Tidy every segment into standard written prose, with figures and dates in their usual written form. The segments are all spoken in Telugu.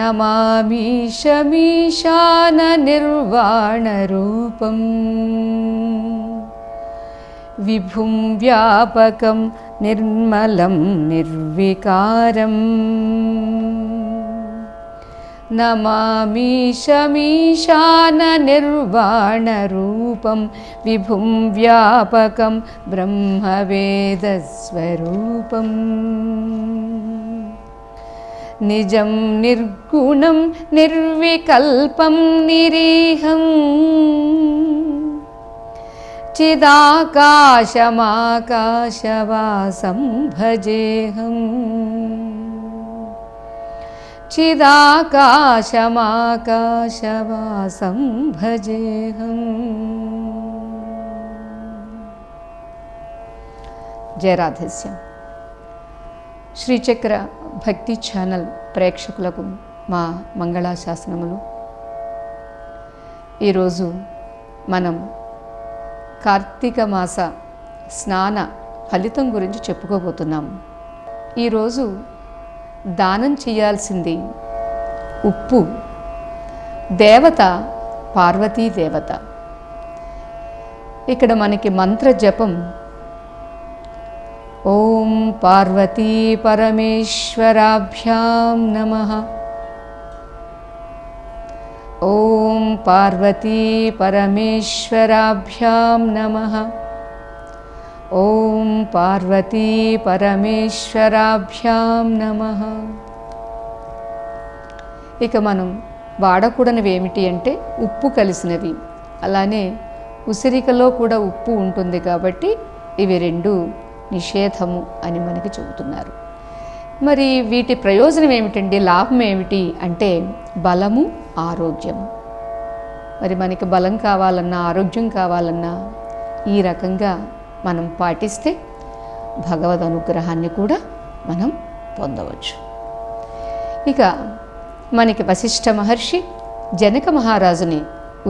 నమామీశమీశాననిర్వాణరూపం విభుం వ్యాపకం నిర్మలం నిర్వికారం నమామీశమీశాననిర్వాణరూపం విభుం వ్యాపకం బ్రహ్మవేదస్వరూపం నిజం నిర్గుణం నిర్వికల్పం నిరీహం చిదాకాశమాకాశవాసం భజేహం చిదాకాశమాకాశవాసం భజేహం. జయరాధస్యం. శ్రీచక్ర భక్తి ఛానల్ ప్రేక్షకులకు మా మంగళాశాసనములు. ఈరోజు మనం కార్తీక మాస స్నాన ఫలితం గురించి చెప్పుకోబోతున్నాము. ఈరోజు దానం చేయాల్సింది ఉప్పు. దేవత పార్వతీ దేవత. ఇక్కడ మనకి మంత్ర జపం ఓం పార్వతీ పరమేశ్వరాభ్యాం నమః. ఓం పార్వతీ పరమేశ్వరాభ్యాం నమః. ఓం పార్వతీ పరమేశ్వరాభ్యాం నమః. ఇక మనం వాడకూడనివి ఏమిటి అంటే ఉప్పు కలిసినవి. అలానే ఉసిరికలో కూడా ఉప్పు ఉంటుంది కాబట్టి ఇవి రెండు నిషేధము అని మనకి చెబుతున్నారు. మరి వీటి ప్రయోజనం ఏమిటండి, లాభం ఏమిటి అంటే బలము, ఆరోగ్యము. మరి మనకి బలం కావాలన్నా, ఆరోగ్యం కావాలన్నా ఈ రకంగా మనం పాటిస్తే భగవద్ అనుగ్రహాన్ని కూడా మనం పొందవచ్చు. ఇక మనకి వశిష్ఠ మహర్షి జనక మహారాజుని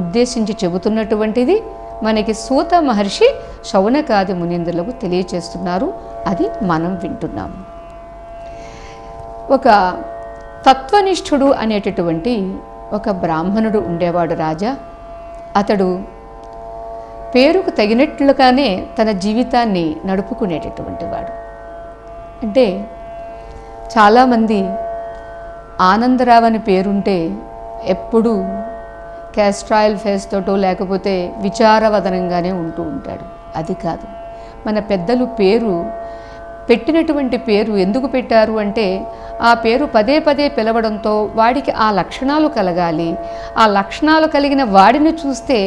ఉద్దేశించి చెబుతున్నటువంటిది మనకి సూత మహర్షి శౌనకాది మునీంద్రులకు తెలియచేస్తున్నారు. అది మనం వింటున్నాము. ఒక తత్వనిష్ఠుడు అనేటటువంటి ఒక బ్రాహ్మణుడు ఉండేవాడు రాజా. అతడు పేరుకు తగినట్లుగానే తన జీవితాన్ని నడుపుకునేటటువంటి వాడు. అంటే చాలామంది ఆనందరావు అని పేరుంటే ఎప్పుడూ క్యాస్ట్రాయిల్ ఫేస్ తోటో లేకపోతే విచారవదనంగానే ఉంటూ ఉంటాడు. అది కాదు. మన పెద్దలు పేరు పెట్టినటువంటి పేరు ఎందుకు పెట్టారు అంటే ఆ పేరు పదే పదే పిలవడంతో వాడికి ఆ లక్షణాలు కలగాలి. ఆ లక్షణాలు కలిగిన వాడిని చూస్తే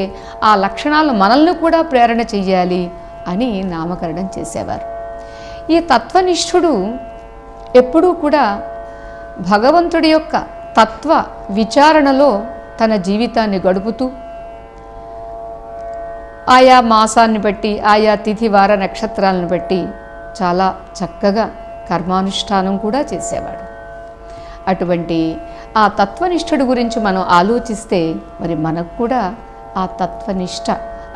ఆ లక్షణాలు మనల్ని కూడా ప్రేరణ చెయ్యాలి అని నామకరణం చేసేవారు. ఈ తత్వనిష్ఠుడు ఎప్పుడూ కూడా భగవంతుడి యొక్క తత్వ విచారణలో తన జీవితాన్ని గడుపుతూ ఆయా మాసాన్ని బట్టి, ఆయా తిథి వార నక్షత్రాలను బట్టి చాలా చక్కగా కర్మానుష్ఠానం కూడా చేసేవాడు. అటువంటి ఆ తత్వనిష్ఠుడి గురించి మనం ఆలోచిస్తే మరి మనకు కూడా ఆ తత్వనిష్ట,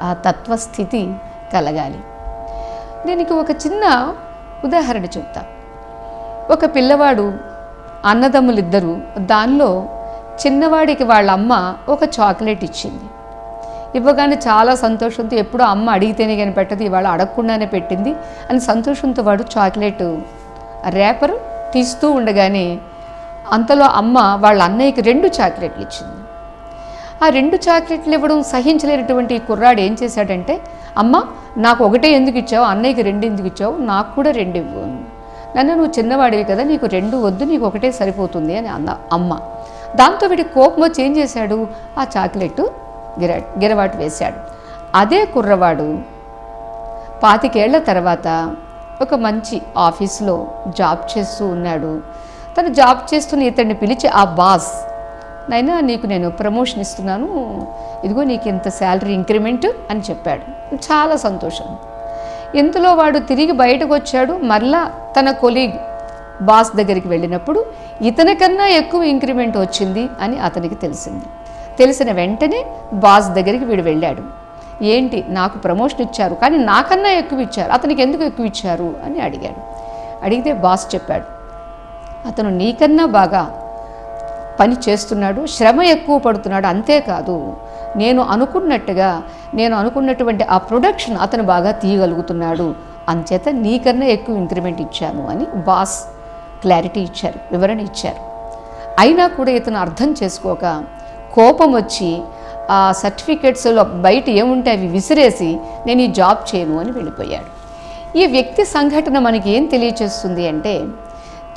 ఆ తత్వస్థితి కలగాలి. దీనికి ఒక చిన్న ఉదాహరణ చెప్తా. ఒక పిల్లవాడు, అన్నదమ్ములిద్దరూ, దానిలో చిన్నవాడికి వాళ్ళ అమ్మ ఒక చాక్లెట్ ఇచ్చింది. ఇవ్వగానే చాలా సంతోషంతో, ఎప్పుడూ అమ్మ అడిగితేనే కానీ పెట్టదు, ఇవాళ అడగకుండానే పెట్టింది అని సంతోషంతో వాడు చాక్లెట్ ర్యాపర్ తీస్తూ ఉండగానే అంతలో అమ్మ వాళ్ళ అన్నయ్యకి 2 చాక్లెట్లు ఇచ్చింది. ఆ 2 చాక్లెట్లు ఇవ్వడం సహించలేనటువంటి కుర్రాడు ఏం చేశాడంటే, అమ్మ నాకు ఒకటే ఎందుకు ఇచ్చావు, అన్నయ్యకి 2 ఎందుకు ఇచ్చావు, నాకు కూడా 2 ఇవ్వు. నన్ను నువ్వు చిన్నవాడివి కదా, నీకు 2 వద్దు, నీకు ఒకటే సరిపోతుంది అని అమ్మ. దాంతో వీడి కోపం వచ్చి ఏం చేశాడు, ఆ చాక్లెట్ గిరవాటు వేశాడు. అదే కుర్రవాడు 25 ఏళ్ల తర్వాత ఒక మంచి ఆఫీస్లో జాబ్ చేస్తూ ఉన్నాడు. తను జాబ్ చేస్తున్న ఇతన్ని పిలిచి, ఆ బాస్, నైనా నీకు నేను ప్రమోషన్ ఇస్తున్నాను, ఇదిగో నీకు ఇంత శాలరీ ఇంక్రిమెంట్ అని చెప్పాడు. చాలా సంతోషం. ఇంతలో వాడు తిరిగి బయటకు వచ్చాడు. మరలా తన కొలీగ్ బాస్ దగ్గరికి వెళ్ళినప్పుడు ఇతనికన్నా ఎక్కువ ఇంక్రిమెంట్ వచ్చింది అని అతనికి తెలిసింది. తెలిసిన వెంటనే బాస్ దగ్గరికి వీడు వెళ్ళాడు. ఏంటి, నాకు ప్రమోషన్ ఇచ్చారు కానీ నాకన్నా ఎక్కువ ఇచ్చారు, అతనికి ఎందుకు ఎక్కువ ఇచ్చారు అని అడిగాడు. అడిగితే బాస్ చెప్పాడు, అతను నీకన్నా బాగా పని చేస్తున్నాడు, శ్రమ ఎక్కువ పడుతున్నాడు. అంతేకాదు నేను అనుకున్నటువంటి ఆ ప్రొడక్షన్ అతను బాగా తీయగలుగుతున్నాడు, అంచేత నీకన్నా ఎక్కువ ఇంక్రిమెంట్ ఇచ్చాను అని బాస్ క్లారిటీ ఇచ్చారు, వివరణ ఇచ్చారు. అయినా కూడా ఇతను అర్థం చేసుకోక కోపం వచ్చి ఆ సర్టిఫికేట్స్లో బయట ఏముంటే అవి విసిరేసి నేను ఈ జాబ్ చేయను అని వెళ్ళిపోయాడు. ఈ వ్యక్తి సంఘటన మనకి ఏం తెలియచేస్తుంది అంటే,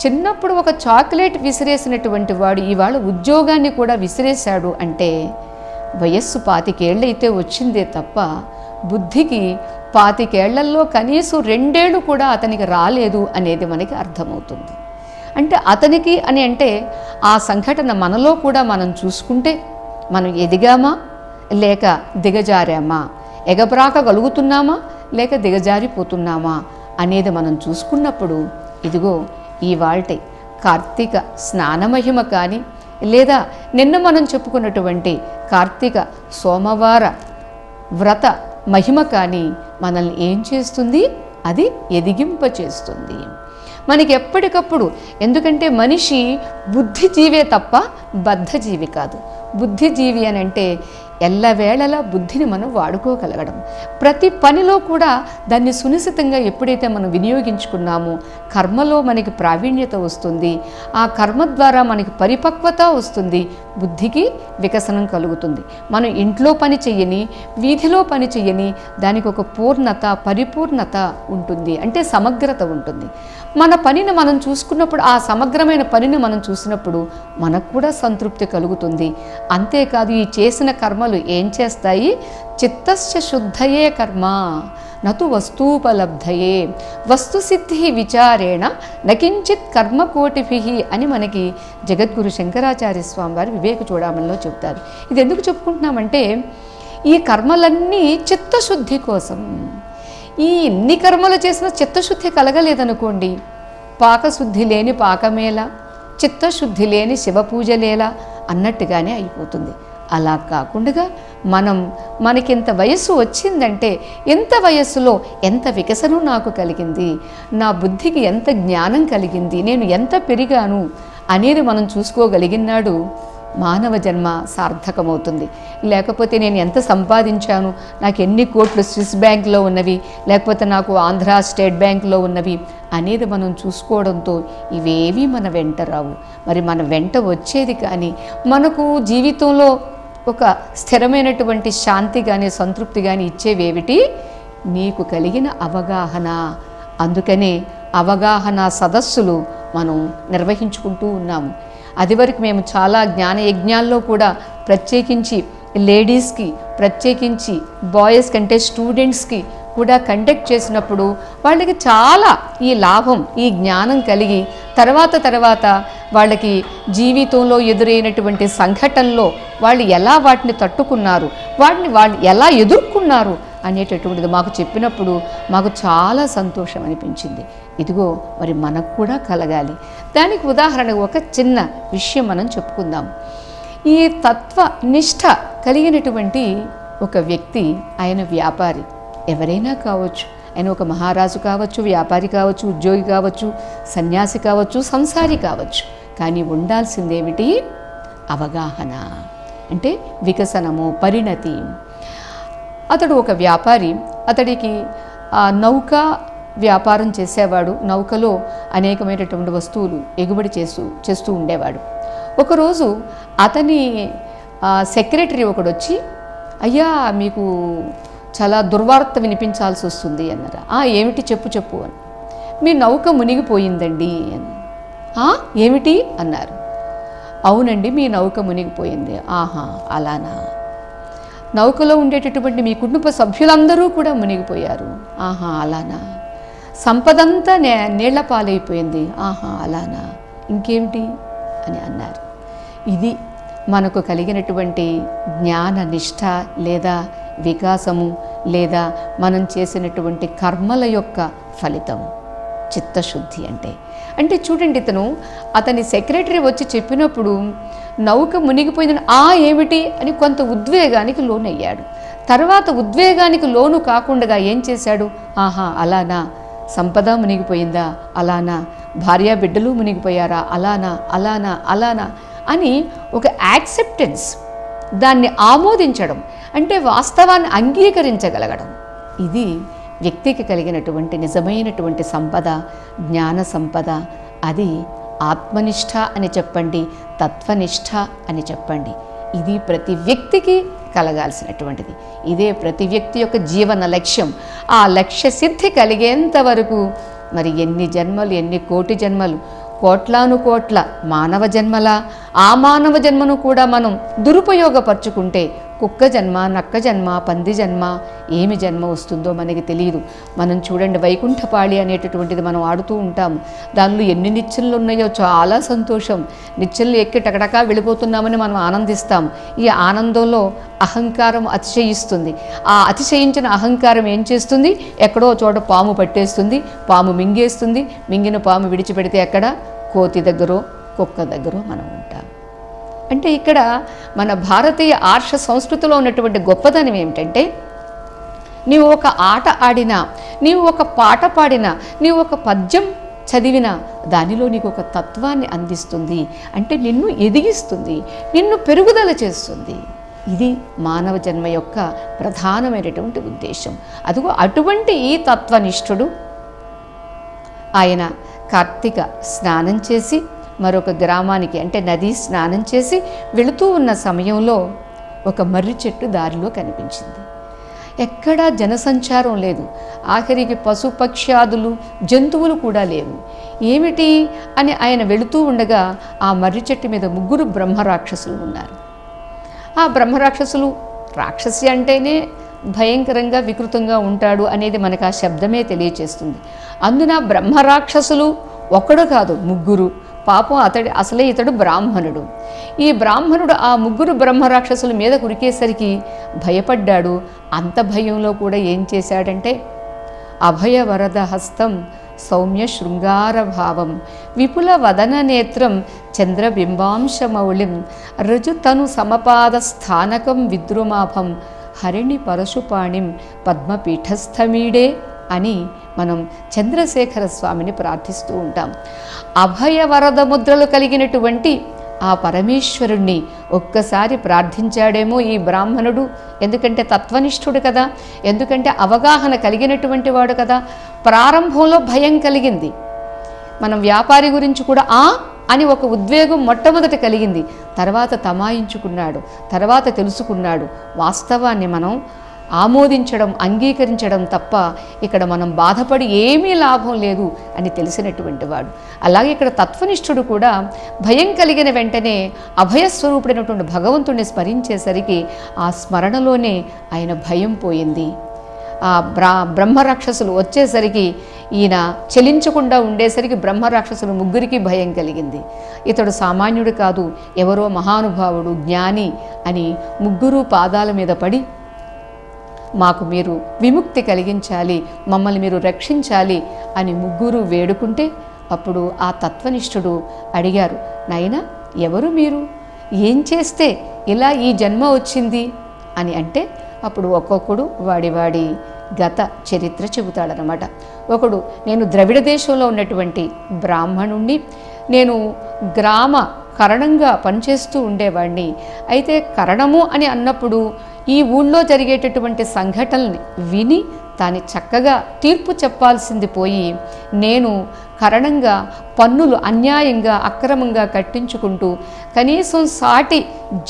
చిన్నప్పుడు ఒక చాక్లెట్ విసిరేసినటువంటి వాడు ఇవాళ ఉద్యోగాన్ని కూడా విసిరేశాడు అంటే వయస్సు 25 ఏళ్ళు అయితే వచ్చిందే తప్ప బుద్ధికి 25 ఏళ్లలో కనీసం 2 ఏళ్ళు కూడా అతనికి రాలేదు అనేది మనకి అర్థమవుతుంది. అంటే అతనికి అంటే ఆ సంఘటన మనలో కూడా మనం చూసుకుంటే మనం ఎదిగామా లేక దిగజారామా, ఎగబ్రాకగలుగుతున్నామా లేక దిగజారిపోతున్నామా అనేది మనం చూసుకున్నప్పుడు ఇదిగో ఇవాల్టి కార్తీక స్నానమహిమ కానీ లేదా నిన్న మనం చెప్పుకున్నటువంటి కార్తీక సోమవార వ్రత మహిమ కానీ మనల్ని ఏం చేస్తుంది? అది ఎదిగింపచేస్తుంది. మనకి ఎప్పటికప్పుడు, ఎందుకంటే మనిషి బుద్ధిజీవే తప్ప బద్ధజీవి కాదు. బుద్ధిజీవి అని అంటే ఎల్లవేళలా బుద్ధిని మనం వాడుకోగలగడం, ప్రతి పనిలో కూడా దాన్ని సునిశ్చితంగా ఎప్పుడైతే మనం వినియోగించుకున్నామో కర్మలో మనకి ప్రావీణ్యత వస్తుంది, ఆ కర్మ ద్వారా మనకి పరిపక్వత వస్తుంది, బుద్ధికి వికసనం కలుగుతుంది. మనం ఇంట్లో పని చెయ్యని, వీధిలో పని చెయ్యని దానికి ఒక పూర్ణత, పరిపూర్ణత ఉంటుంది, అంటే సమగ్రత ఉంటుంది. మన పనిని మనం చూసుకున్నప్పుడు, ఆ సమగ్రమైన పనిని మనం చూసినప్పుడు మనకు కూడా సంతృప్తి కలుగుతుంది. అంతేకాదు ఈ చేసిన కర్మలు ఏం చేస్తాయి? చిత్తస్య శుద్ధయే కర్మ నతు వస్తూపలబ్ధయే వస్తుసిద్ధి విచారేణ నకించిత్ కర్మకోటిభిః అని మనకి జగద్గురు శంకరాచార్య స్వామి వారు వివేక చూడామణిలో చెబుతారు. ఇది ఎందుకు చెప్పుకుంటున్నామంటే ఈ కర్మలన్నీ చిత్తశుద్ధి కోసం. ఈ ఎన్ని కర్మలు చేసినా చిత్తశుద్ధి కలగలేదనుకోండి, పాకశుద్ధి లేని పాకమేలా, చిత్తశుద్ధి లేని శివపూజలేలా అన్నట్టుగానే అయిపోతుంది. అలా కాకుండా మనకింత వయస్సు వచ్చిందంటే ఎంత వయస్సులో ఎంత వికసనం నాకు కలిగింది, నా బుద్ధికి ఎంత జ్ఞానం కలిగింది, నేను ఎంత పెరిగాను అనేది మనం చూసుకోగలిగినాడు మానవ జన్మ సార్థకమవుతుంది. లేకపోతే నేను ఎంత సంపాదించాను, నాకు ఎన్ని కోట్లు స్విస్ బ్యాంక్లో ఉన్నవి, లేకపోతే నాకు ఆంధ్ర స్టేట్ బ్యాంక్లో ఉన్నవి అనేది మనం చూసుకోవడంతో ఇవేవి మన వెంట రావు. మరి మన వెంట వచ్చేది కానీ మనకు జీవితంలో ఒక స్థిరమైనటువంటి శాంతి కానీ సంతృప్తి కానీ ఇచ్చేవేమిటి? నీకు కలిగిన అవగాహన. అందుకనే అవగాహన సదస్సులు మనం నిర్వహించుకుంటూ ఉన్నాము. అది వరకు మేము చాలా జ్ఞాన యజ్ఞాల్లో కూడా ప్రత్యేకించి లేడీస్కి, ప్రత్యేకించి బాయ్స్ కంటే స్టూడెంట్స్కి కూడా కండక్ట్ చేసినప్పుడు వాళ్ళకి చాలా ఈ లాభం, ఈ జ్ఞానం కలిగి తర్వాత వాళ్ళకి జీవితంలో ఎదురైనటువంటి సంఘటనలో వాళ్ళు ఎలా వాటిని తట్టుకున్నారు, వాళ్ళు ఎలా ఎదుర్కొన్నారు అనేటటువంటిది మాకు చెప్పినప్పుడు మాకు చాలా సంతోషం అనిపించింది. ఇదిగో మరి మనకు కూడా కలగాలి. దానికి ఉదాహరణకు ఒక చిన్న విషయం మనం చెప్పుకుందాం. ఈ తత్వ నిష్ఠ కలిగినటువంటి ఒక వ్యక్తి, ఆయన వ్యాపారి, ఎవరైనా కావచ్చు, ఆయన ఒక మహారాజు కావచ్చు, వ్యాపారి కావచ్చు, ఉద్యోగి కావచ్చు, సన్యాసి కావచ్చు, సంసారి కావచ్చు, కానీ ఉండాల్సిందేమిటి? అవగాహన, అంటే వికసనము, పరిణతి. అతడు ఒక వ్యాపారి, అతడికి నౌక వ్యాపారం చేసేవాడు, నౌకలో అనేకమైనటువంటి వస్తువులు ఎగుబడి చేస్తూ ఉండేవాడు. ఒకరోజు అతని సెక్రటరీ ఒకడు వచ్చి, అయ్యా మీకు చాలా దుర్వార్త వినిపించాల్సి వస్తుంది అన్నారు. ఏమిటి చెప్పు అని. మీ నౌక మునిగిపోయిందండి అని. ఏమిటి అన్నారు. అవునండి, మీ నౌక మునిగిపోయింది. అలానా? నౌకలో ఉండేటటువంటి మీ కుటుంబ సభ్యులందరూ కూడా మునిగిపోయారు. అలానా? సంపదంతా నీళ్ల పాలైపోయింది. అలానా? ఇంకేమిటి అని అన్నారు. ఇది మనకు కలిగినటువంటి జ్ఞాన నిష్ఠ లేదా వికాసము, లేదా మనం చేసినటువంటి కర్మల యొక్క ఫలితం చిత్తశుద్ధి. అంటే చూడండి, అతని సెక్రటరీ వచ్చి చెప్పినప్పుడు నౌక మునిగిపోయిందని ఏమిటి అని కొంత ఉద్వేగానికి లోనయ్యాడు. తర్వాత ఉద్వేగానికి లోను కాకుండా ఏం చేశాడు? అలానా? సంపద మునిగిపోయిందా? అలానా? భార్య బిడ్డలు మునిగిపోయారా? అలానా అని ఒక యాక్సెప్టెన్స్, దాన్ని ఆమోదించడం, అంటే వాస్తవాన్ని అంగీకరించగలగడం, ఇది వ్యక్తికి కలిగినటువంటి నిజమైనటువంటి సంపద, జ్ఞాన సంపద. అది ఆత్మనిష్ట అని చెప్పండి, తత్వనిష్ట అని చెప్పండి. ఇది ప్రతి వ్యక్తికి కలగాల్సినటువంటిది. ఇదే ప్రతి వ్యక్తి యొక్క జీవన లక్ష్యం. ఆ లక్ష్య సిద్ధి కలిగేంత వరకు మరి ఎన్ని జన్మలు, ఎన్ని కోటి జన్మలు, కోట్లాను కోట్ల మానవ జన్మల, ఆ మానవ జన్మను కూడా మనం దురుపయోగపరుచుకుంటే కుక్క జన్మ, నక్క జన్మ, పంది జన్మ, ఏమి జన్మ వస్తుందో మనకి తెలియదు. మనం చూడండి, వైకుంఠపాళి అనేటటువంటిది మనం ఆడుతూ ఉంటాము. దానిలో ఎన్ని నిచ్చెనలు ఉన్నాయో చాలా సంతోషం. నిచ్చెనలు ఎక్కి టకటకా వెళ్ళిపోతున్నామని మనం ఆనందిస్తాం. ఈ ఆనందంలో అహంకారం అతిశయిస్తుంది. ఆ అతిశయించిన అహంకారం ఏం చేస్తుంది? ఎక్కడో చోట పాము పట్టేస్తుంది, పాము మింగేస్తుంది. మింగిన పాము విడిచిపెడితే ఎక్కడ? కోతి దగ్గరో కుక్క దగ్గరో మనం ఉంటాం. అంటే ఇక్కడ మన భారతీయ ఆర్ష సంస్కృతిలో ఉన్నటువంటి గొప్పదనం ఏమిటంటే, నీవు ఒక ఆట ఆడినా, నీవు ఒక పాట పాడినా, నీవు ఒక పద్యం చదివినా దానిలో నీకు ఒక తత్వాన్ని అందిస్తుంది. అంటే నిన్ను ఎదిగిస్తుంది, నిన్ను పెరుగుదల చేస్తుంది. ఇది మానవ జన్మ యొక్క ప్రధానమైనటువంటి ఉద్దేశం. అదిగో అటువంటి ఈ తత్వనిష్ఠుడు ఆయన కార్తీక స్నానం చేసి మరొక గ్రామానికి, అంటే నది స్నానం చేసి వెళుతూ ఉన్న సమయంలో ఒక మర్రి చెట్టు దారిలో కనిపించింది. ఎక్కడా జనసంచారం లేదు. ఆఖరికి పశుపక్ష్యాదులు, జంతువులు కూడా లేవు. ఏమిటి అని ఆయన వెళుతూ ఉండగా ఆ మర్రి చెట్టు మీద 3 బ్రహ్మరాక్షసులు ఉన్నారు. ఆ బ్రహ్మరాక్షసులు, రాక్షసి అంటేనే భయంకరంగా వికృతంగా ఉంటాడు అనేది మనకు ఆ శబ్దమే తెలియచేస్తుంది. అందున బ్రహ్మరాక్షసులు ఒకడు కాదు, 3. పాపం అసలే ఇతడు బ్రాహ్మణుడు. ఈ బ్రాహ్మణుడు ఆ 3 బ్రహ్మరాక్షసుల మీద కురికేసరికి భయపడ్డాడు. అంత భయంలో కూడా ఏం చేశాడంటే, అభయ వరద హస్తం సౌమ్య శృంగార భావం విపుల వదన నేత్రం చంద్రబింబాంశమౌళిం రజుతను సమపాద స్థానకం విద్రుమాభం హరిణి పరశుపాణిం పద్మపీఠస్థమీడే అని మనం చంద్రశేఖర స్వామిని ప్రార్థిస్తూ ఉంటాం. అభయ వరద ముద్రలు కలిగినటువంటి ఆ పరమేశ్వరుణ్ణి ఒక్కసారి ప్రార్థించాడేమో ఈ బ్రాహ్మణుడు. ఎందుకంటే తత్వనిష్ఠుడు కదా, ఎందుకంటే అవగాహన కలిగినటువంటి వాడు కదా. ప్రారంభంలో భయం కలిగింది. మనం వ్యాపారి గురించి కూడా అని ఒక ఉద్వేగం మొట్టమొదట కలిగింది. తర్వాత తమాయించుకున్నాడు, తర్వాత తెలుసుకున్నాడు. వాస్తవాన్ని మనం ఆమోదించడం, అంగీకరించడం తప్ప ఇక్కడ మనం బాధపడి ఏమీ లాభం లేదు అని తెలిసినటువంటి వాడు. అలాగే ఇక్కడ తత్వనిష్ఠుడు కూడా భయం కలిగిన వెంటనే అభయస్వరూపుడైనటువంటి భగవంతుడిని స్మరించేసరికి ఆ స్మరణలోనే ఆయన భయం పోయింది. ఆ బ్రహ్మరాక్షసులు వచ్చేసరికి ఈయన చెలించకుండా ఉండేసరికి బ్రహ్మరాక్షసులు 3కి భయం కలిగింది. ఇతడు సామాన్యుడు కాదు, ఎవరో మహానుభావుడు, జ్ఞాని అని 3 పాదాల మీద పడి, మాకు మీరు విముక్తి కలిగించాలి, మమ్మల్ని మీరు రక్షించాలి అని 3 వేడుకుంటే అప్పుడు ఆ తత్వనిష్ఠుడు అడిగారు, నాయనా ఎవరు మీరు? ఏం చేస్తే ఇలా ఈ జన్మ వచ్చింది అని అంటే అప్పుడు ఒక్కొక్కడు వాడి గత చరిత్ర చెబుతాడనమాట. ఒకడు, నేను ద్రవిడ దేశంలో ఉన్నటువంటి బ్రాహ్మణుణ్ణి, నేను గ్రామ కరణంగా పనిచేస్తూ ఉండేవాడిని. అయితే కరణము అని అన్నప్పుడు ఈ ఊళ్ళో జరిగేటటువంటి సంఘటనల్ని విని తాను చక్కగా తీర్పు చెప్పాల్సింది పోయి, నేను కరణంగా పన్నులు అన్యాయంగా అక్రమంగా కట్టించుకుంటూ కనీసం సాటి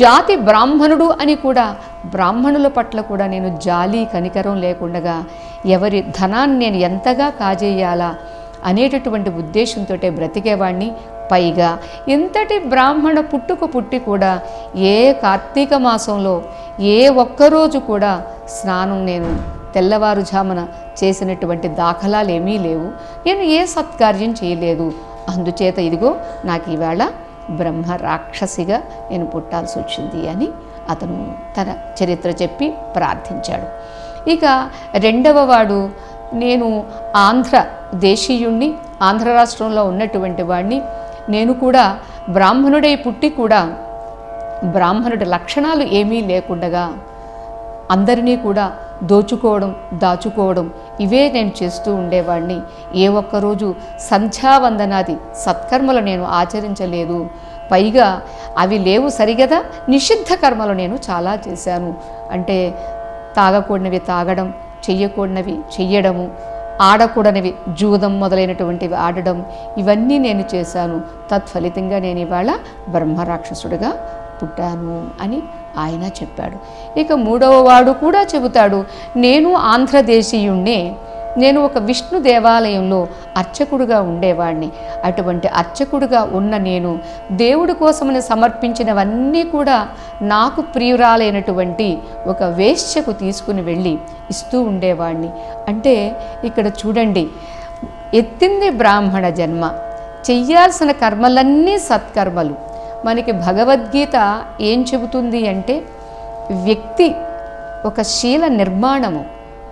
జాతి బ్రాహ్మణుడు అని కూడా బ్రాహ్మణుల పట్ల కూడా నేను జాలి కనికరం లేకుండగా ఎవరి ధనాన్ని నేను ఎంతగా కాజేయాలా అనేటటువంటి ఉద్దేశంతో బ్రతికేవాడిని. పైగా ఇంతటి బ్రాహ్మణ పుట్టి కూడా ఏ కార్తీక మాసంలో ఏ ఒక్కరోజు కూడా స్నానం నేను తెల్లవారుజామున చేసినటువంటి దాఖలాలు ఏమీ లేవు. నేను ఏ సత్కార్యం చేయలేదు. అందుచేత ఇదిగో నాకు ఈవేళ బ్రహ్మ రాక్షసిగా నేను పుట్టాల్సి వచ్చింది అని అతను తన చరిత్ర చెప్పి ప్రార్థించాడు. ఇక రెండవ వాడు, నేను ఆంధ్ర దేశీయుణ్ణి, ఆంధ్ర రాష్ట్రంలో ఉన్నటువంటి వాడిని, నేను కూడా బ్రాహ్మణుడై పుట్టి కూడా బ్రాహ్మణుడి లక్షణాలు ఏమీ లేకుండగా అందరినీ కూడా దోచుకోవడం, దాచుకోవడం ఇవే నేను చేస్తూ ఉండేవాడిని. ఏ ఒక్కరోజు సంధ్యావందనాది సత్కర్మలు నేను ఆచరించలేదు. పైగా అవి లేవు సరిగదా, నిషిద్ధ కర్మలు నేను చాలా చేశాను. అంటే తాగకూడనివి తాగడం, చెయ్యకూడనివి చెయ్యడము, ఆడకూడనివి జూదం మొదలైనటువంటివి ఆడడం, ఇవన్నీ నేను చేశాను. తత్ఫలితంగా నేను ఇవాళ బ్రహ్మరాక్షసుడిగా పుట్టాను అని ఆయన చెప్పాడు. ఇక మూడవ వాడు కూడా చెబుతాడు, నేను ఆంధ్రదేశీయుణ్ణే, నేను ఒక విష్ణు దేవాలయంలో అర్చకుడుగా ఉండేవాడిని. అటువంటి అర్చకుడుగా ఉన్న నేను దేవుడి కోసమని సమర్పించినవన్నీ కూడా నాకు ప్రియురాలైనటువంటి ఒక వేశ్యకు తీసుకుని వెళ్ళి ఇస్తూ ఉండేవాడిని. అంటే ఇక్కడ చూడండి, ఎత్తింది బ్రాహ్మణ జన్మ, చెయ్యాల్సిన కర్మలన్నీ సత్కర్మలు. మనకి భగవద్గీత ఏం చెబుతుంది అంటే, వ్యక్తి ఒక శీల నిర్మాణము,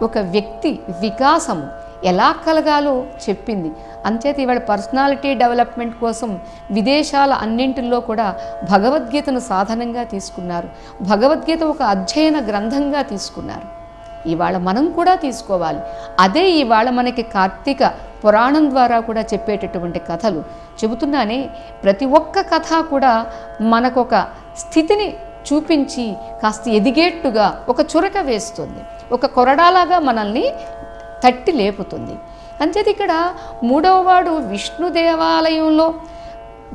ఒక వ్యక్తి వికాసము ఎలా కలగాలో చెప్పింది. అంచేత ఇవాళ పర్సనాలిటీ డెవలప్మెంట్ కోసం విదేశాల అన్నింటిలో కూడా భగవద్గీతను సాధనంగా తీసుకున్నారు. భగవద్గీత ఒక అధ్యయన గ్రంథంగా తీసుకున్నారు. ఇవాళ మనం కూడా తీసుకోవాలి. అదే ఇవాళ మనకి కార్తీక పురాణం ద్వారా కూడా చెప్పేటటువంటి కథలు చెబుతున్నానే. ప్రతి ఒక్క కథ కూడా మనకొక స్థితిని చూపించి కాస్త ఎదిగేట్టుగా ఒక చురక వేస్తుంది, ఒక కొరడాలాగా మనల్ని తట్టి లేపుతుంది. అంచేత ఇక్కడ మూడవ వాడు విష్ణు దేవాలయంలో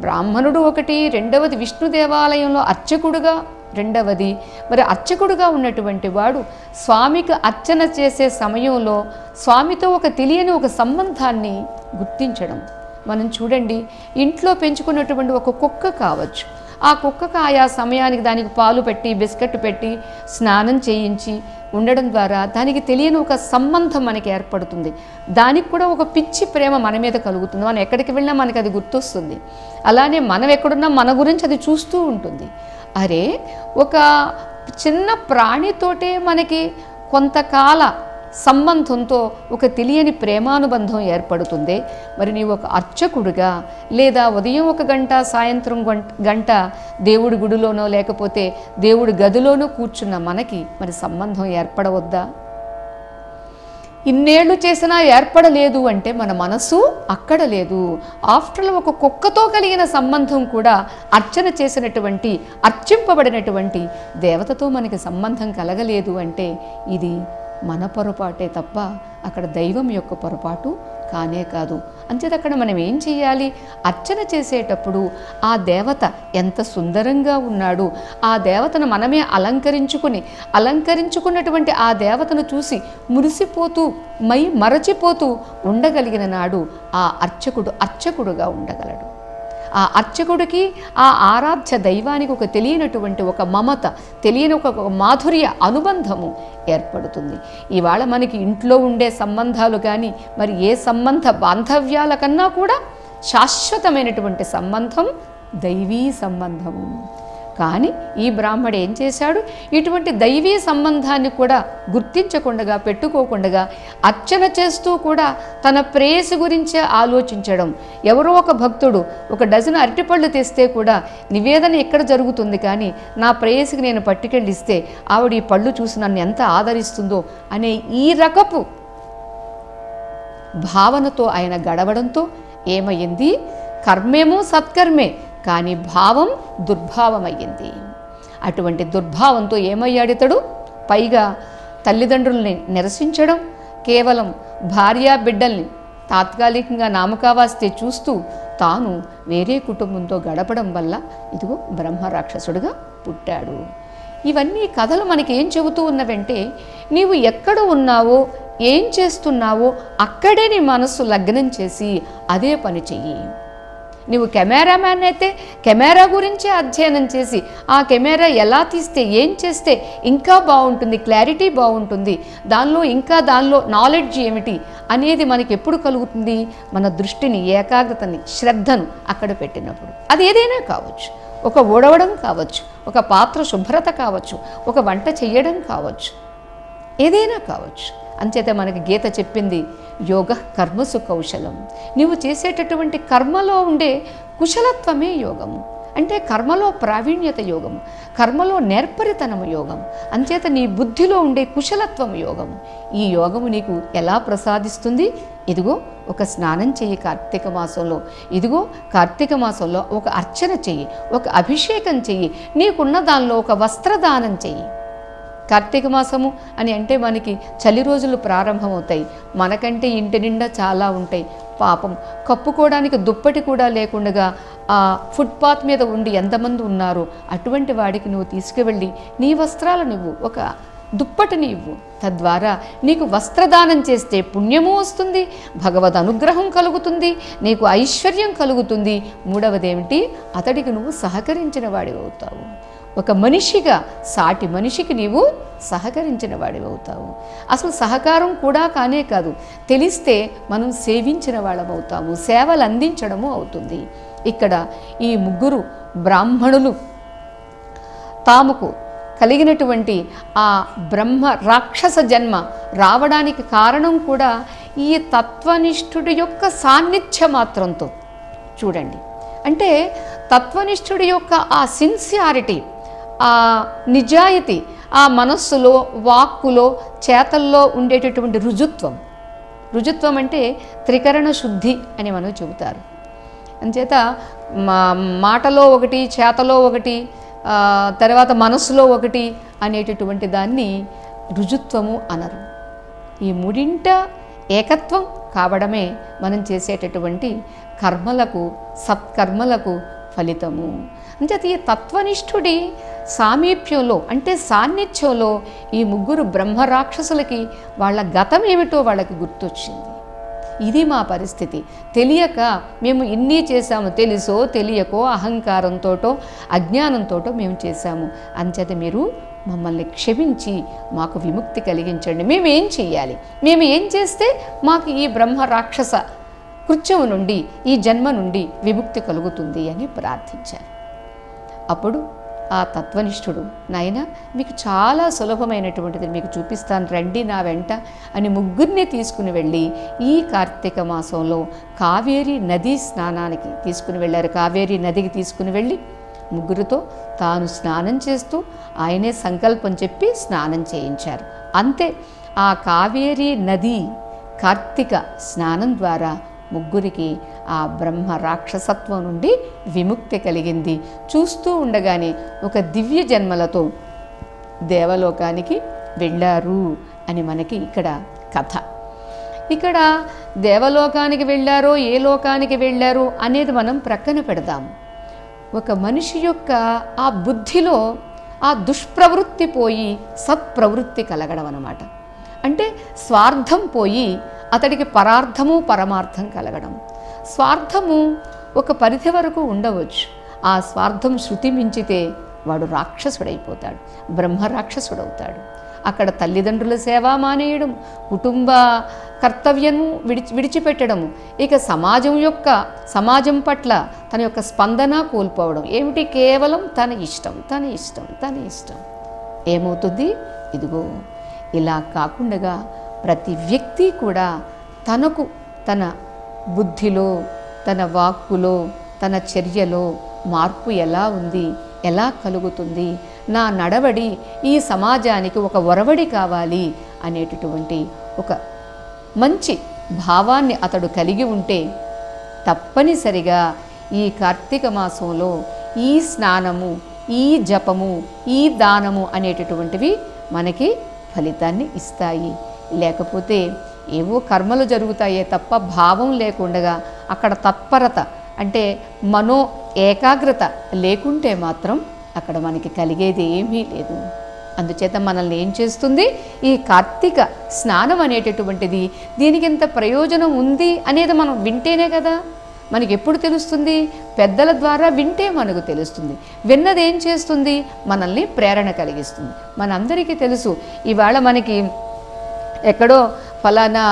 బ్రాహ్మణుడు ఒకటి, రెండవది విష్ణు దేవాలయంలో అర్చకుడుగా, రెండవది మరి అర్చకుడుగా ఉన్నటువంటి వాడు స్వామికి అర్చన చేసే సమయంలో స్వామితో ఒక తెలియని ఒక సంబంధాన్ని గుర్తించడం. మనం చూడండి, ఇంట్లో పెంచుకున్నటువంటి ఒక కుక్క కావచ్చు, ఆ కుక్కకు ఆయా సమయానికి దానికి పాలు పెట్టి బిస్కెట్ పెట్టి స్నానం చేయించి ఉండడం ద్వారా దానికి తెలియని ఒక సంబంధం మనకి ఏర్పడుతుంది. దానికి కూడా ఒక పిచ్చి ప్రేమ మన మీద కలుగుతుంది. మనం ఎక్కడికి వెళ్ళినా మనకి అది గుర్తొస్తుంది. అలానే మనం ఎక్కడున్నా మన గురించి అది చూస్తూ ఉంటుంది. అరే, ఒక చిన్న ప్రాణితోటే మనకి కొంతకాల సంబంధంతో ఒక తెలియని ప్రేమానుబంధం ఏర్పడుతుంది. మరి నీవు ఒక అర్చకుడుగా, లేదా ఉదయం 1 గంట సాయంత్రం గంట దేవుడి గుడిలోనో లేకపోతే దేవుడి గదిలోనో కూర్చున్న మనకి మరి సంబంధం ఏర్పడవద్దా? ఇన్నేళ్లు చేసినా ఏర్పడలేదు అంటే మన మనసు అక్కడ లేదు. ఆఫ్టర్ ఒక కుక్కతో కలిగిన సంబంధం కూడా అర్చన చేసినటువంటి, అర్చింపబడినటువంటి దేవతతో మనకి సంబంధం కలగలేదు అంటే ఇది మన పొరపాటే తప్ప అక్కడ దైవం యొక్క పొరపాటు కానే కాదు. అంచేత అక్కడ మనం ఏం చేయాలి? అర్చన చేసేటప్పుడు ఆ దేవత ఎంత సుందరంగా ఉన్నాడు, ఆ దేవతను మనమే అలంకరించుకున్నటువంటి ఆ దేవతను చూసి మురిసిపోతూ మై మరచిపోతూ ఉండగలిగిన నాడు ఆ అర్చకుడుగా ఉండగలడు. ఆ అర్చకుడికి, ఆ ఆరాధ్య దైవానికి ఒక తెలియనటువంటి ఒక మమత, తెలియని ఒక మాధుర్య అనుబంధము ఏర్పడుతుంది. ఇవాళ మనకి ఇంట్లో ఉండే సంబంధాలు కానీ మరి ఏ సంబంధ బాంధవ్యాల కన్నా కూడా శాశ్వతమైనటువంటి సంబంధం దైవీ సంబంధము. కానీ ఈ బ్రాహ్మడు ఏం చేశాడు? ఇటువంటి దైవీ సంబంధాన్ని కూడా గుర్తించకుండా, పెట్టుకోకుండా అర్చన చేస్తూ కూడా తన ప్రేయసి గురించే ఆలోచించడం. ఎవరో ఒక భక్తుడు 1 డజన్ అరటిపళ్ళు తెస్తే కూడా నివేదన ఎక్కడ జరుగుతుంది, కానీ నా ప్రేయసికి నేను పట్టుకెళ్ళిస్తే ఆవిడ ఈ పళ్ళు చూసి నన్ను ఎంత ఆదరిస్తుందో అనే ఈ రకపు భావనతో ఆయన గడవడంతో ఏమయ్యింది? కర్మేమో సత్కర్మే, కానీ భావం దుర్భావమయ్యింది. అటువంటి దుర్భావంతో ఏమయ్యాడు ఇతడు? పైగా తల్లిదండ్రుల్ని నిరసించడం, కేవలం భార్యా బిడ్డల్ని తాత్కాలికంగా నామకావాస్తే చూస్తూ తాను వేరే కుటుంబంతో గడపడం వల్ల ఇదిగో బ్రహ్మరాక్షసుడిగా పుట్టాడు. ఇవన్నీ కథలు మనకి ఏం చెబుతూ ఉన్నవంటే, నీవు ఎక్కడ ఉన్నావో, ఏం చేస్తున్నావో అక్కడే నీ మనస్సు లగ్నం చేసి అదే పని చెయ్యి. నీవు కెమెరామ్యాన్ అయితే కెమెరా గురించే అధ్యయనం చేసి ఆ కెమెరా ఎలా తీస్తే, ఏం చేస్తే ఇంకా బాగుంటుంది, క్లారిటీ బాగుంటుంది, దానిలో నాలెడ్జ్ ఏమిటి అనేది మనకి ఎప్పుడు కలుగుతుంది? మన దృష్టిని, ఏకాగ్రతని, శ్రద్ధను అక్కడ పెట్టినప్పుడు. అది ఏదైనా కావచ్చు, ఒక ఊడవడం కావచ్చు, ఒక పాత్ర శుభ్రత కావచ్చు, ఒక వంట చెయ్యడం కావచ్చు, ఏదైనా కావచ్చు. అంచేత మనకి గీత చెప్పింది, యోగ కర్మసు కౌశలం. నీవు చేసేటటువంటి కర్మలో ఉండే కుశలత్వమే యోగము. అంటే కర్మలో ప్రావీణ్యత యోగము, కర్మలో నేర్పరితనము యోగం, అంచేత నీ బుద్ధిలో ఉండే కుశలత్వం యోగము. ఈ యోగము నీకు ఎలా ప్రసాదిస్తుంది? ఇదిగో ఒక స్నానం చెయ్యి కార్తీక మాసంలో, ఇదిగో కార్తీక మాసంలో ఒక అర్చన చెయ్యి, ఒక అభిషేకం చెయ్యి, నీకున్న దానిలో ఒక వస్త్రదానం చెయ్యి. కార్తీక మాసము అని అంటే మనకి చలి రోజులు ప్రారంభమవుతాయి, మనకంటే ఇంటి నిండా చాలా ఉంటాయి. పాపం కప్పుకోవడానికి దుప్పటి కూడా లేకుండా ఆ ఫుట్పాత్ మీద ఉండి ఎంతమంది ఉన్నారు, అటువంటి వాడికి నువ్వు తీసుకువెళ్ళి నీ వస్త్రాలను నువ్వు ఒక దుప్పటిని ఇవ్వు. తద్వారా నీకు వస్త్రదానం చేస్తే పుణ్యము వస్తుంది, భగవద్ అనుగ్రహం కలుగుతుంది, నీకు ఐశ్వర్యం కలుగుతుంది. మూడవదేమిటి, అతడికి నువ్వు సహకరించిన వాడివి అవుతావు. ఒక మనిషిగా సాటి మనిషికి నీవు సహకరించిన వాడివి అవుతావు. అసలు సహకారం కూడా కానే కాదు, తెలిస్తే మనం సేవించిన వాళ్ళం అవుతాము, సేవలు అందించడము అవుతుంది. ఇక్కడ ఈ ముగ్గురు బ్రాహ్మణులు తాముకు కలిగినటువంటి ఆ బ్రహ్మ రాక్షస జన్మ రావడానికి కారణం కూడా ఈ తత్వనిష్ఠుడి యొక్క సాన్నిధ్య మాత్రంతో. చూడండి, అంటే తత్వనిష్ఠుడి యొక్క ఆ సిన్సియారిటీ, ఆ నిజాయితీ, ఆ మనస్సులో వాక్కులో చేతల్లో ఉండేటటువంటి రుజుత్వం. రుజుత్వం అంటే త్రికరణ శుద్ధి అని మనం చెబుతారు. అంచేత మాటలో ఒకటి, చేతలో ఒకటి, తర్వాత మనస్సులో ఒకటి అనేటటువంటి దాన్ని రుజుత్వము అనరు. ఈ మూడింట ఏకత్వం కావడమే మనం చేసేటటువంటి కర్మలకు, సత్కర్మలకు ఫలితము. అంచేత ఈ తత్వనిష్ఠుడి సామీప్యంలో అంటే సాన్నిధ్యంలో ఈ ముగ్గురు బ్రహ్మరాక్షసులకి వాళ్ళ గతం ఏమిటో వాళ్ళకి గుర్తొచ్చింది. ఇది మా పరిస్థితి. తెలియక మేము ఇన్ని చేశాము, తెలుసో తెలియకో అహంకారంతోటో అజ్ఞానంతోటో మేము చేశాము. అంచేత మీరు మమ్మల్ని క్షమించి మాకు విముక్తి కలిగించండి. మేము ఏం చెయ్యాలి, మేము ఏం చేస్తే మాకు ఈ బ్రహ్మ రాక్షస కృత్యం నుండి, ఈ జన్మ నుండి విముక్తి కలుగుతుంది అని ప్రార్థించారు. అప్పుడు ఆ తత్వనిష్ఠుడు, నాయన మీకు చాలా సులభమైనటువంటిది మీకు చూపిస్తాను, రండి నా వెంట అని ముగ్గురిని తీసుకుని వెళ్ళి ఈ కార్తీక మాసంలో కావేరీ నదీ స్నానానికి తీసుకుని వెళ్ళారు. కావేరీ నదికి తీసుకుని వెళ్ళి ముగ్గురితో తాను స్నానం చేస్తూ ఆయనే సంకల్పం చెప్పి స్నానం చేయించారు. అంతే, ఆ కావేరీ నది కార్తీక స్నానం ద్వారా ముగ్గురికి ఆ బ్రహ్మ రాక్షసత్వం నుండి విముక్తి కలిగింది. చూస్తూ ఉండగానే ఒక దివ్య జన్మలతో దేవలోకానికి వెళ్ళారు అని మనకి ఇక్కడ కథ. ఇక్కడ దేవలోకానికి వెళ్ళారో ఏ లోకానికి వెళ్ళారో అనేది మనం ప్రక్కన పెడదాము. ఒక మనిషి యొక్క ఆ బుద్ధిలో ఆ దుష్ప్రవృత్తి పోయి సత్ప్రవృత్తి కలగడం అన్నమాట. అంటే స్వార్థం పోయి అతడికి పరార్థము పరమార్థం కలగడం. స్వార్థము ఒక పరిధి వరకు ఉండవచ్చు, ఆ స్వార్థం శృతి మించితే వాడు రాక్షసుడైపోతాడు, బ్రహ్మ రాక్షసుడవుతాడు. అక్కడ తల్లిదండ్రుల సేవ మానేయడం, కుటుంబ కర్తవ్యము విడిచిపెట్టడము, ఇక సమాజం పట్ల తన యొక్క స్పందన కోల్పోవడం. ఏమిటి, కేవలం తన ఇష్టం. ఏమవుతుంది? ఇదిగో ఇలా కాకుండా ప్రతి వ్యక్తి కూడా తనకు తన బుద్ధిలో, తన వాక్కులో, తన చర్యలో మార్పు ఎలా ఉంది, ఎలా కలుగుతుంది, నా నడవడి ఈ సమాజానికి ఒక ఒరవడి కావాలి అనేటటువంటి ఒక మంచి భావాన్ని అతడు కలిగి ఉంటే తప్పనిసరిగా ఈ కార్తీక మాసంలో ఈ స్నానము, ఈ జపము, ఈ దానము అనేటటువంటివి మనకి ఫలితాన్ని ఇస్తాయి. లేకపోతే ఏవో కర్మలు జరుగుతాయే తప్ప భావం లేకుండా, అక్కడ తత్పరత అంటే మనో ఏకాగ్రత లేకుంటే మాత్రం అక్కడ మనకి కలిగేది ఏమీ లేదు. అందుచేత మనల్ని ఏం చేస్తుంది ఈ కార్తీక స్నానం అనేటటువంటిది, దీనికి ఎంత ప్రయోజనం ఉంది అనేది మనం వింటేనే కదా మనకి ఎప్పుడు తెలుస్తుంది. పెద్దల ద్వారా వింటే మనకు తెలుస్తుంది. విన్నది ఏం చేస్తుంది, మనల్ని ప్రేరణ కలిగిస్తుంది. మనందరికీ తెలుసు, ఇవాళ మనకి ఎక్కడో ఫలానా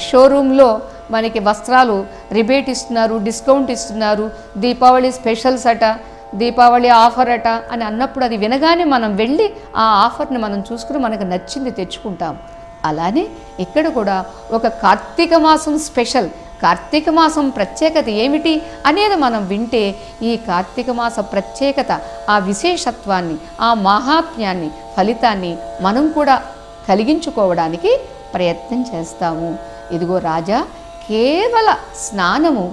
షోరూంలో మనకి వస్త్రాలు రిబేట్ ఇస్తున్నారు, డిస్కౌంట్ ఇస్తున్నారు, దీపావళి స్పెషల్స్ అట, దీపావళి ఆఫర్ అట అని అన్నప్పుడు అది వినగానే మనం వెళ్ళి ఆ ఆఫర్ని మనం చూసుకుని మనకు నచ్చింది తెచ్చుకుంటాం. అలానే ఇక్కడ కూడా ఒక కార్తీక మాసం స్పెషల్ కార్తీక మాసం ప్రత్యేకత ఏమిటి అనేది మనం వింటే ఈ కార్తీక మాస ప్రత్యేకత, ఆ విశేషత్వాన్ని, ఆ మాహాత్మ్యాన్ని, ఫలితాన్ని మనం కూడా కలిగించుకోవడానికి ప్రయత్నం చేస్తాము. ఇదిగో రాజా, కేవల స్నానము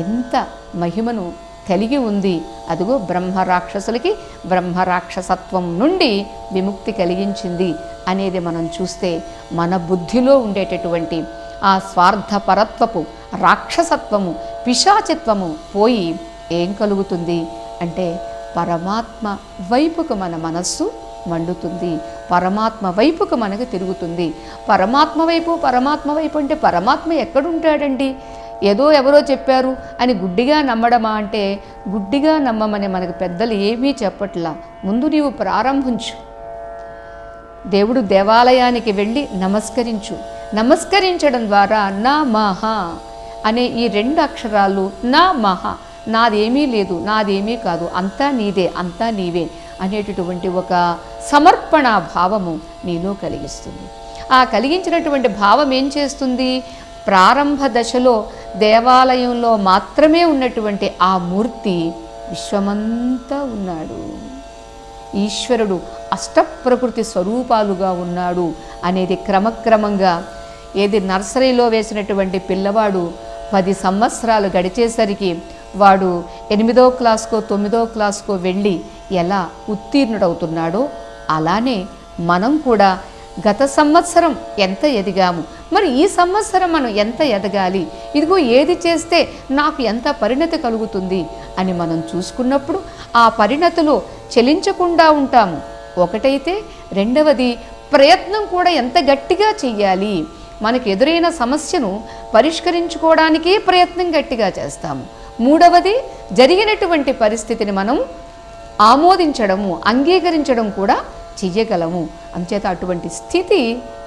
ఎంత మహిమను కలిగి ఉంది. అదిగో బ్రహ్మరాక్షసులకి బ్రహ్మరాక్షసత్వం నుండి విముక్తి కలిగించింది అనేది మనం చూస్తే మన బుద్ధిలో ఉండేటటువంటి ఆ స్వార్థపరత్వపు రాక్షసత్వము, పిశాచిత్వము పోయి ఏం కలుగుతుంది అంటే పరమాత్మ వైపుకు మన మనస్సు మండుతుంది, పరమాత్మ వైపుకు మనకు తిరుగుతుంది. పరమాత్మ వైపు అంటే పరమాత్మ ఎక్కడుంటాడండి? ఏదో ఎవరో చెప్పారు అని గుడ్డిగా నమ్మడమా అంటే గుడ్డిగా నమ్మమని మనకు పెద్దలు ఏమీ చెప్పట్లా. ముందు నీవు ప్రారంభించు. దేవుడు దేవాలయానికి వెళ్ళి నమస్కరించు. నమస్కరించడం ద్వారా నా మహ అనే ఈ 2 అక్షరాలు, నా మహ, నాదేమీ లేదు, నాదేమీ కాదు, అంతా నీదే, అంతా నీవే అనేటటువంటి ఒక సమర్పణ భావము నీలో కలిగిస్తుంది. ఆ కలిగించినటువంటి భావం ఏం చేస్తుంది? ప్రారంభ దశలో దేవాలయంలో మాత్రమే ఉన్నటువంటి ఆ మూర్తి విశ్వమంతా ఉన్నాడు. ఈశ్వరుడు అష్టప్రకృతి స్వరూపాలుగా ఉన్నాడు అనేది క్రమక్రమంగా, ఏది నర్సరీలో వేసినటువంటి పిల్లవాడు 10 సంవత్సరాలు గడిచేసరికి వాడు 8వ క్లాస్కో 9వ క్లాస్కో వెళ్ళి ఎలా ఉత్తీర్ణుడవుతున్నాడో అలానే మనం కూడా గత సంవత్సరం ఎంత ఎదిగాము, మరి ఈ సంవత్సరం మనం ఎంత ఎదగాలి, ఇదిగో ఏది చేస్తే నాకు ఎంత పరిణతి కలుగుతుంది అని మనం చూసుకున్నప్పుడు ఆ పరిణతిలో చెలించకుండా ఉంటాము. ఒకటైతే రెండవది ప్రయత్నం కూడా ఎంత గట్టిగా చెయ్యాలి. మనకు ఎదురైన సమస్యను పరిష్కరించుకోవడానికి ప్రయత్నం గట్టిగా చేస్తాము. మూడవది జరిగినటువంటి పరిస్థితిని మనం ఆమోదించడము, అంగీకరించడం కూడా చెయ్యగలము. అంచేత అటువంటి స్థితి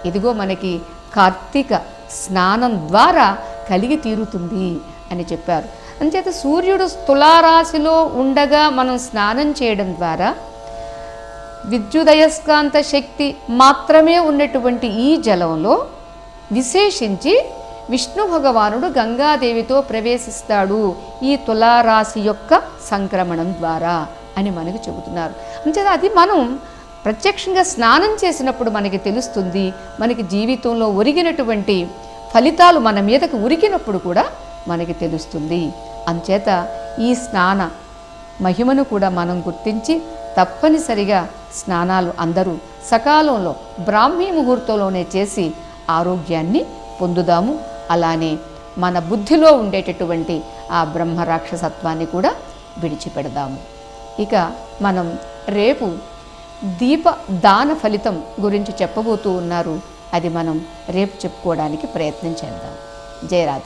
ఇదిగో మనకి కార్తీక స్నానం ద్వారా కలిగి తీరుతుంది అని చెప్పారు. అంచేత సూర్యుడు తులారాశిలో ఉండగా మనం స్నానం చేయడం ద్వారా విద్యుదయస్కాంత శక్తి మాత్రమే ఉన్నటువంటి ఈ జలంలో విశేషించి విష్ణు భగవానుడు గంగాదేవితో ప్రవేశిస్తాడు ఈ తులారాశి యొక్క సంక్రమణం ద్వారా అని మనకు చెబుతున్నారు. అంచేత అది మనం ప్రత్యక్షంగా స్నానం చేసినప్పుడు మనకి తెలుస్తుంది. మనకి జీవితంలో ఒరిగినటువంటి ఫలితాలు మన మీదకు ఉరికినప్పుడు కూడా మనకి తెలుస్తుంది. అంచేత ఈ స్నాన మహిమను కూడా మనం గుర్తించి తప్పనిసరిగా స్నానాలు అందరూ సకాలంలో బ్రాహ్మీ ముహూర్తంలోనే చేసి ఆరోగ్యాన్ని పొందుదాము. అలానే మన బుద్ధిలో ఉండేటటువంటి ఆ బ్రహ్మరాక్షసత్వాన్ని కూడా విడిచిపెడదాము. ఇక మనం రేపు దీప దాన ఫలితం గురించి చెప్పబోతూ ఉన్నారు. అది మనం రేపు చెప్పుకోవడానికి ప్రయత్నం చేద్దాం. జయ రాధే.